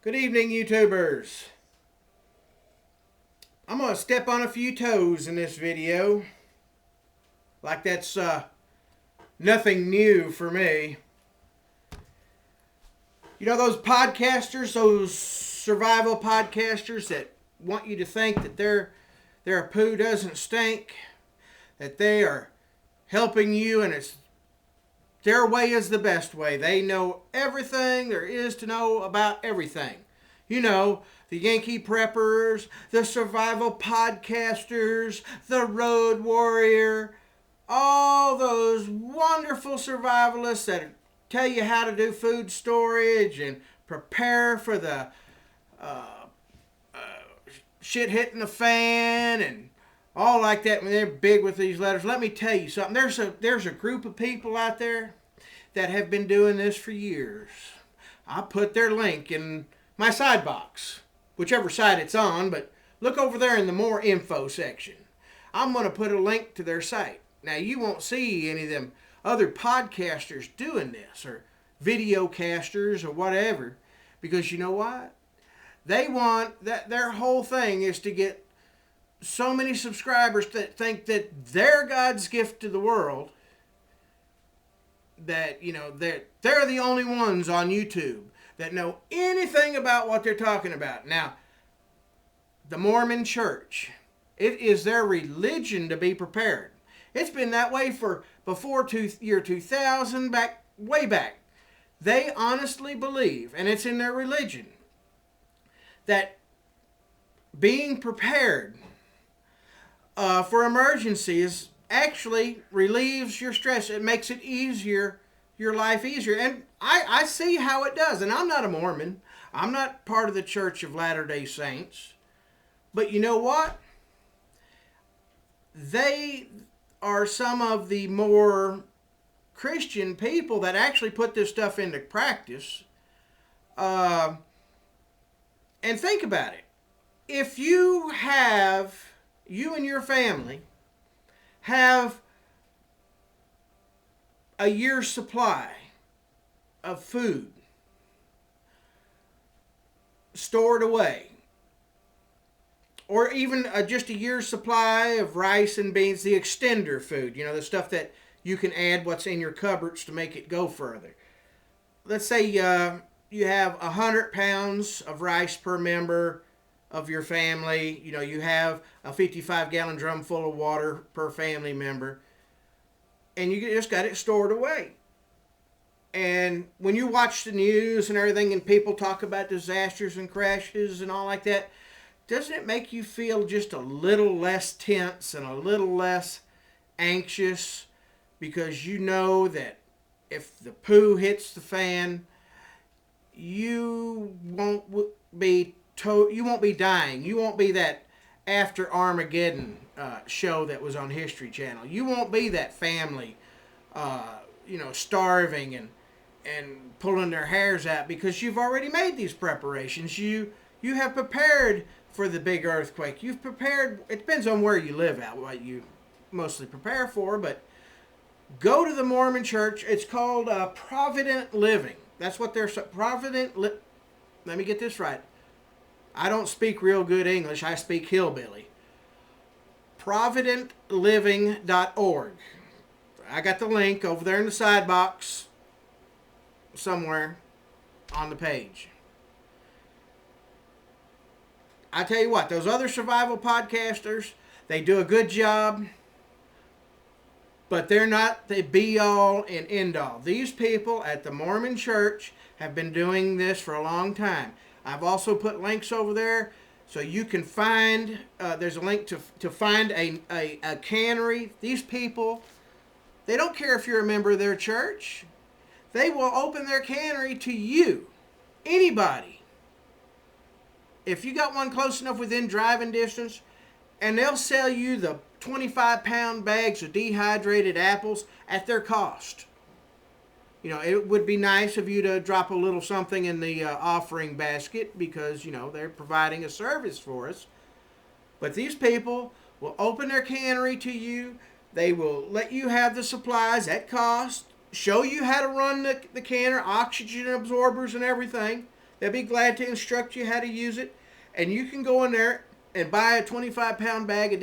Good evening, YouTubers. I'm going to step on a few toes in this video. Like that's nothing new for me. You know those podcasters, those survival podcasters that want you to think that their poo doesn't stink, that they are helping you and it's their way is the best way. They know everything there is to know about everything. You know, the Yankee Preppers, the survival podcasters, the road warrior, all those wonderful survivalists that tell you how to do food storage and prepare for the shit hitting the fan and all like that. When they're big with these letters, let me tell you something. There's a group of people out there that have been doing this for years. I'll put their link in my side box, whichever side it's on, but look over there in the more info section. I'm going to put a link to their site. Now, you won't see any of them other podcasters doing this or video casters or whatever, because you know what? They want that their whole thing is to get so many subscribers that think that they're God's gift to the world, that, you know, they're the only ones on YouTube that know anything about what they're talking about. Now, the Mormon church, it is their religion to be prepared. It's been that way for before year 2000, way back. They honestly believe, and it's in their religion, that being prepared for emergencies actually relieves your stress. It makes it easier, your life easier. And I see how it does. And I'm not a Mormon. I'm not part of the Church of Latter-day Saints. But you know what? They are some of the more Christian people that actually put this stuff into practice. And think about it. If you and your family have a year's supply of food stored away, or even just a year's supply of rice and beans, the extender food, you know, the stuff that you can add what's in your cupboards to make it go further. Let's say you have 100 pounds of rice per member of your family. You know, you have a 55-gallon drum full of water per family member, and you just got it stored away. And when you watch the news and everything and people talk about disasters and crashes and all like that, doesn't it make you feel just a little less tense and a little less anxious, because you know that if the poo hits the fan, you won't be dying. You won't be that After Armageddon show that was on History Channel. You won't be that family, starving and pulling their hairs out, because you've already made these preparations. You have prepared for the big earthquake. You've prepared. It depends on where you live at, what you mostly prepare for, but go to the Mormon church. It's called Provident Living. That's what they're let me get this right. I don't speak real good English. I speak hillbilly. ProvidentLiving.org. I got the link over there in the side box somewhere on the page. I tell you what, those other survival podcasters, they do a good job, but they're not the be-all and end-all. These people at the Mormon church have been doing this for a long time. I've also put links over there so you can find, there's a link to find a cannery. These people, they don't care if you're a member of their church. They will open their cannery to you, anybody. If you got one close enough within driving distance, and they'll sell you the 25-pound bags of dehydrated apples at their cost. You know, it would be nice of you to drop a little something in the offering basket, because, you know, they're providing a service for us. But these people will open their cannery to you. They will let you have the supplies at cost, show you how to run the canner, oxygen absorbers and everything. They'll be glad to instruct you how to use it. And you can go in there and buy a 25-pound bag of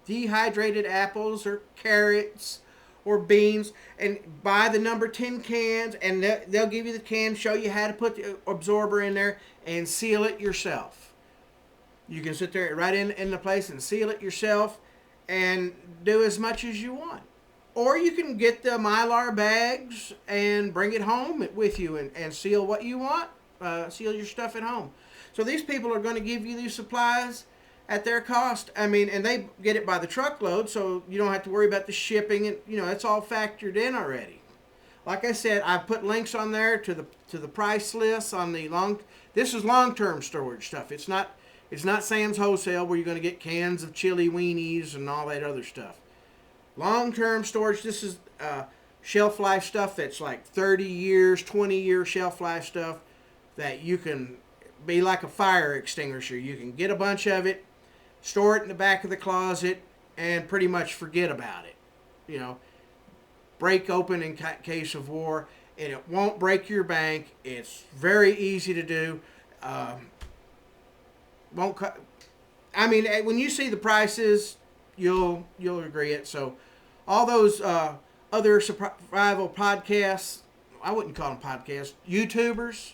dehydrated apples or carrots or beans, and buy the number 10 cans, and they'll give you the can, show you how to put the absorber in there and seal it yourself. You can sit there right in the place and seal it yourself and do as much as you want. Or you can get the Mylar bags and bring it home with you and seal what you want. Seal your stuff at home. So these people are going to give you these supplies at their cost. I mean, and they get it by the truckload, so you don't have to worry about the shipping, and it's all factored in already. Like I said, I put links on there to the price list on the This is long-term storage stuff. It's not Sam's Wholesale where you're going to get cans of chili weenies and all that other stuff. Long-term storage. This is shelf life stuff that's like 30 years, 20-year shelf life stuff that you can be like a fire extinguisher. You can get a bunch of it, store it in the back of the closet, and pretty much forget about it. Break open in case of war, and it won't break your bank. It's very easy to do. When you see the prices, you'll agree it. So all those other survival podcasts, I wouldn't call them podcasts, YouTubers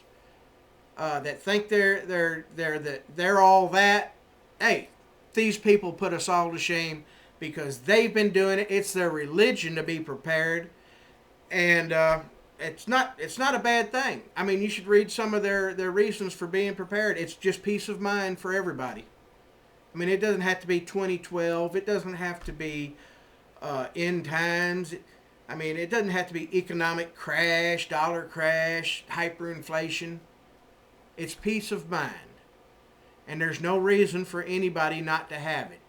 that think they're all that. Hey, these people put us all to shame because they've been doing it. It's their religion to be prepared, and it's not a bad thing. I mean, you should read some of their reasons for being prepared. It's just peace of mind for everybody. I mean, it doesn't have to be 2012. It doesn't have to be end times. I mean, it doesn't have to be economic crash, dollar crash, hyperinflation. It's peace of mind. And there's no reason for anybody not to have it.